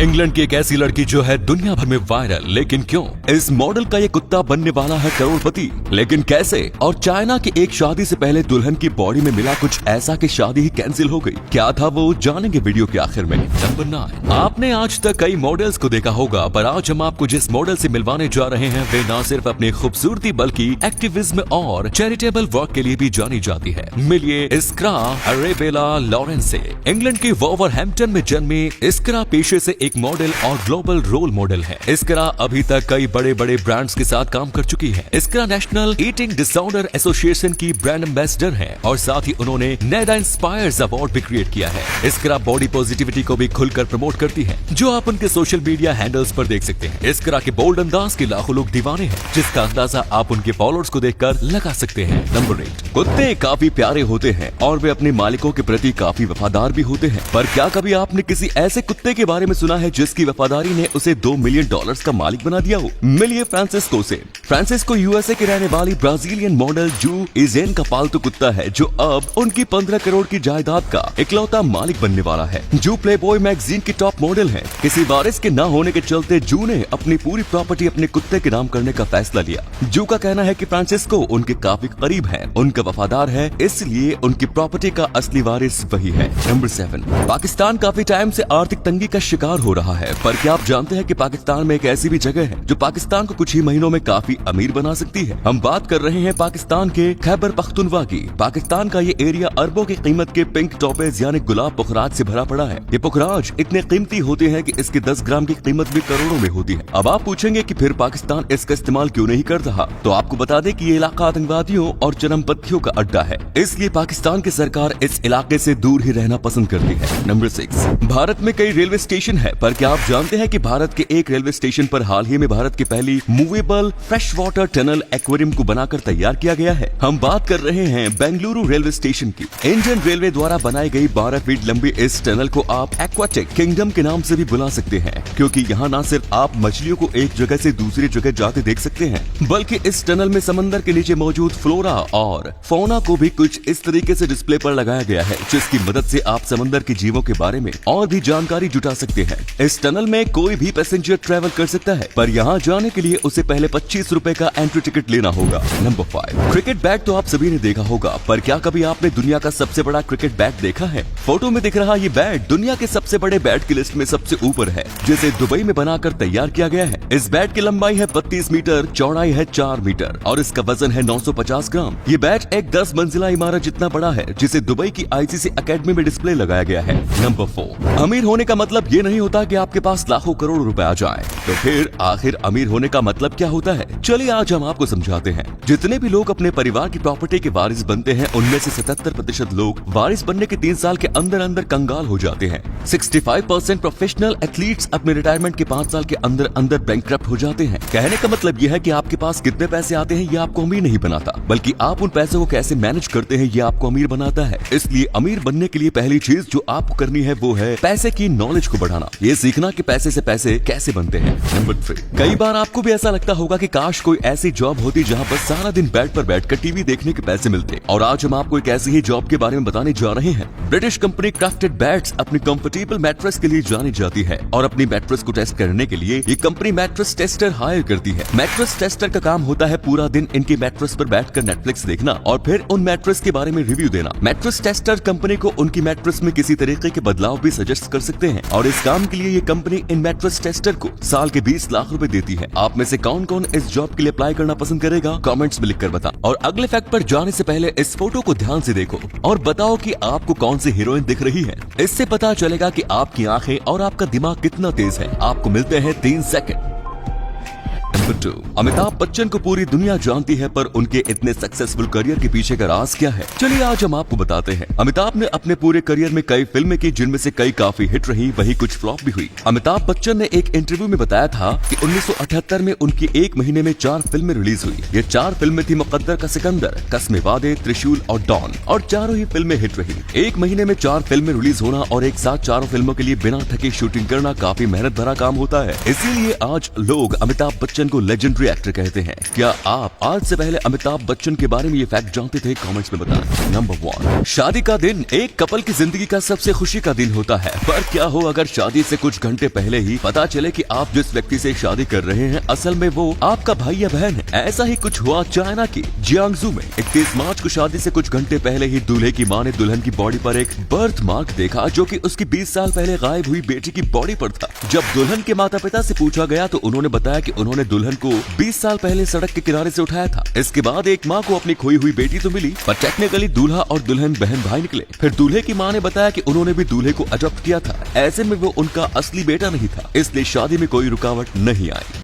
England की एक ऐसी लड़की जो है दुनिया भर में वायरल, लेकिन क्यों? इस मॉडल का ये कुत्ता बनने वाला है करोड़पति, लेकिन कैसे? और चाइना की एक शादी से पहले दुल्हन की बॉडी में मिला कुछ ऐसा कि शादी ही कैंसिल हो गई। क्या था वो, जानेंगे वीडियो के आखिर में। नंबर 9। आपने आज तक कई मॉडल्स को देखा होगा, पर आज हम आपको जिस मॉडल से मिलवाने जा रहे हैं वे न सिर्फ अपनी खूबसूरती बल्कि एक्टिविज्म और चैरिटेबल वर्क के लिए भी जानी जाती है। मिलिए इस्क्रा अरेबेला लॉरेंस से। इंग्लैंड के वोवरहैम्पटन में जन्मी इस्क्रा पेशे से एक मॉडल और ग्लोबल रोल मॉडल है। इस्क्रा अभी तक कई बड़े बड़े ब्रांड्स के साथ काम कर चुकी है। इस्क्रा नेशनल ईटिंग डिसऑर्डर एसोसिएशन की ब्रांड एम्बेसडर है और साथ ही उन्होंने नेदा इंस्पायर्स अवार्ड भी क्रिएट किया है। इस्क्रा बॉडी पॉजिटिविटी को भी खुलकर प्रमोट करती है, जो आप उनके सोशल मीडिया हैंडल्स पर देख सकते हैं। इस्क्रा के बोल्ड अंदाज के लाखों लोग दीवाने हैं, जिसका अंदाजा आप उनके फॉलोअर्स को देखकर लगा सकते हैं। नंबर 8। कुत्ते काफी प्यारे होते हैं और वे अपने मालिकों के प्रति काफी वफादार भी होते हैं, पर क्या कभी आपने किसी ऐसे कुत्ते के बारे में सुना है जिसकी वफादारी ने उसे $2 मिलियन का मालिक बना दिया हो? मिलिए फ्रांसिस्को से। फ्रांसिस्को यूएसए की रहने वाली ब्राजीलियन मॉडल जू इजेन का पालतू कुत्ता है, जो अब उनकी 15 करोड़ की जायदाद का इकलौता मालिक बनने वाला है। जू प्लेबॉय मैगजीन की टॉप मॉडल है। किसी वारिस के न होने के चलते जू ने अपनी पूरी प्रॉपर्टी अपने कुत्ते के नाम करने का फैसला लिया। जू का कहना है कि फ्रांसिस्को उनके काफी करीब है, उनका वफादार है, इसलिए उनकी प्रॉपर्टी का असली वारिस वही है। नंबर 7। पाकिस्तान काफी टाइम से आर्थिक तंगी का शिकार हो रहा है, पर क्या आप जानते हैं कि पाकिस्तान में एक ऐसी भी जगह है जो पाकिस्तान को कुछ ही महीनों में काफी अमीर बना सकती है? हम बात कर रहे हैं पाकिस्तान के खैबर पख्तूनख्वा की। पाकिस्तान का ये एरिया अरबों की कीमत के पिंक टॉपेज यानी गुलाब पुखराज से भरा पड़ा है। ये पुखराज इतने कीमती होते हैं कि इसकी 10 ग्राम की कीमत भी करोड़ों में होती है। अब आप पूछेंगे कि फिर पाकिस्तान इसका इस्तेमाल क्यों नहीं कर रहा? तो आपको बता दें कि ये इलाका आतंकवादियों और चरमपंथियों का अड्डा है, इसलिए पाकिस्तान की सरकार इस इलाके से दूर ही रहना पसंद करती है। नंबर 6। भारत में कई रेलवे स्टेशन है, पर क्या आप जानते हैं कि भारत के एक रेलवे स्टेशन पर हाल ही में भारत की पहली movable fresh water tunnel aquarium को बनाकर तैयार किया गया है? हम बात कर रहे हैं बेंगलुरु रेलवे स्टेशन की। इंडियन रेलवे द्वारा बनाई गई 12 फीट लंबी इस टनल को आप एक्वाटिक किंगडम के नाम से भी बुला सकते हैं, क्योंकि यहाँ न सिर्फ आप मछलियों को एक जगह से दूसरी जगह जाते देख सकते हैं, बल्कि इस टनल में समंदर के नीचे मौजूद फ्लोरा और फौना को भी कुछ इस तरीके से डिस्प्ले पर लगाया गया है, जिसकी मदद से आप समंदर के जीवों के बारे में और भी जानकारी जुटा सकते हैं। इस टनल में कोई भी पैसेंजर ट्रेवल कर सकता है, पर यहाँ जाने के लिए उसे पहले 25 रुपए का एंट्री टिकट लेना होगा। नंबर 5। क्रिकेट बैट तो आप सभी ने देखा होगा, पर क्या कभी आपने दुनिया का सबसे बड़ा क्रिकेट बैट देखा है? फोटो में दिख रहा ये बैट दुनिया के सबसे बड़े बैट की लिस्ट में सबसे ऊपर है, जिसे दुबई में बनाकर तैयार किया गया है। इस बैट की लंबाई है 32 मीटर, चौड़ाई है 4 मीटर और इसका वजन है 950 ग्राम। ये बैट एक 10 मंजिला इमारत जितना बड़ा है, जिसे दुबई की आईसीसी एकेडमी में डिस्प्ले लगाया गया है। नंबर 4। अमीर होने का मतलब ये नहीं होता कि आपके पास लाखों करोड़ रुपए आ जाएं। तो फिर आखिर अमीर होने का मतलब क्या होता है? चलिए आज हम आपको समझाते हैं। जितने भी लोग अपने परिवार की प्रॉपर्टी के वारिस बनते हैं, उनमें से 77% लोग वारिस बनने के 3 साल के अंदर अंदर कंगाल हो जाते हैं। 65% प्रोफेशनल एथलीट्स अपने रिटायरमेंट के 5 साल के अंदर अंदर बैंकक्रप्ट हो जाते हैं। कहने का मतलब यह है कि आपके पास कितने पैसे आते हैं ये आपको अमीर नहीं बनाता, बल्कि आप उन पैसों को कैसे मैनेज करते हैं ये आपको अमीर बनाता है। इसलिए अमीर बनने के लिए पहली चीज जो आपको करनी है वो है पैसे की नॉलेज को बढ़ाना, ये सीखना कि पैसे से पैसे कैसे बनते हैं। नंबर 3। कई बार आपको भी ऐसा लगता होगा कि काश कोई ऐसी जॉब होती जहाँ पर सारा दिन बेड पर बैठकर टीवी देखने के पैसे मिलते, और आज हम आपको एक ऐसी ही जॉब के बारे में बताने जा रहे हैं। ब्रिटिश कंपनी क्राफ्टेड बैट्स अपनी कंफर्टेबल मैट्रेस के लिए जानी जाती है और अपनी मैट्रेस को टेस्ट करने के लिए ये कंपनी मैट्रेस टेस्टर हायर करती है। मैट्रेस टेस्टर का काम होता है पूरा दिन इनकी मैट्रेस पर बैठकर नेटफ्लिक्स देखना और फिर उन मैट्रेस के बारे में रिव्यू देना। मैट्रेस टेस्टर कंपनी को उनकी मैट्रेस में किसी तरीके के बदलाव भी सजेस्ट कर सकते हैं, और इस काम के लिए ये कंपनी इन मैट्रेस टेस्टर को साल के 20 लाख रुपए देती है। आप में से कौन कौन इस जॉब के लिए अप्लाई करना पसंद करेगा? कमेंट्स में लिखकर बता। और अगले फैक्ट पर जाने से पहले इस फोटो को ध्यान से देखो और बताओ कि आपको कौन सी हीरोइन दिख रही है। इससे पता चलेगा कि आपकी आंखें और आपका दिमाग कितना तेज है। आपको मिलते हैं 3 सेकंड। नंबर 2। अमिताभ बच्चन को पूरी दुनिया जानती है, पर उनके इतने सक्सेसफुल करियर के पीछे का राज क्या है? चलिए आज हम आपको बताते हैं। अमिताभ ने अपने पूरे करियर में कई फिल्में की, जिनमें से कई काफी हिट रही, वही कुछ फ्लॉप भी हुई। अमिताभ बच्चन ने एक इंटरव्यू में बताया था कि 1978 में उनकी 1 महीने में 4 फिल्में रिलीज हुई। ये 4 फिल्में थी मुकद्दर का सिकंदर, कसमे वादे, त्रिशूल और डॉन, और चारों ही फिल्में हिट रही। 1 महीने में 4 फिल्में रिलीज होना और एक साथ चारों फिल्मों के लिए बिना थके शूटिंग करना काफी मेहनत भरा काम होता है। इसीलिए आज लोग अमिताभ बच्चन को लेजेंडरी एक्टर कहते हैं। क्या आप आज से पहले अमिताभ बच्चन के बारे में ये फैक्ट जानते थे? कमेंट्स में बताएं। नंबर 1, शादी का दिन एक कपल की जिंदगी का सबसे खुशी का दिन होता है। पर क्या हो अगर शादी से कुछ घंटे पहले ही पता चले कि आप जिस व्यक्ति से शादी कर रहे हैं असल में वो आपका भाई या बहन है। ऐसा ही कुछ हुआ चाइना की जियांगजू में। 31 मार्च को शादी से कुछ घंटे पहले ही दूल्हे की मां ने दुल्हन की बॉडी पर एक बर्थ मार्क देखा, जो कि उसकी 20 साल पहले गायब हुई बेटी की बॉडी पर था। जब दुल्हन के माता पिता से पूछा गया तो उन्होंने बताया कि उन्होंने दुल्हन को 20 साल पहले सड़क के किनारे से उठाया था। इसके बाद एक माँ को अपनी खोई हुई बेटी तो मिली, पर टेक्निकली दूल्हा और दुल्हन बहन भाई निकले। फिर दूल्हे की माँ ने बताया कि उन्होंने भी दूल्हे को अडॉप्ट किया था। ऐसे में वो उनका असली बेटा नहीं था, इसलिए शादी में कोई रुकावट नहीं आई।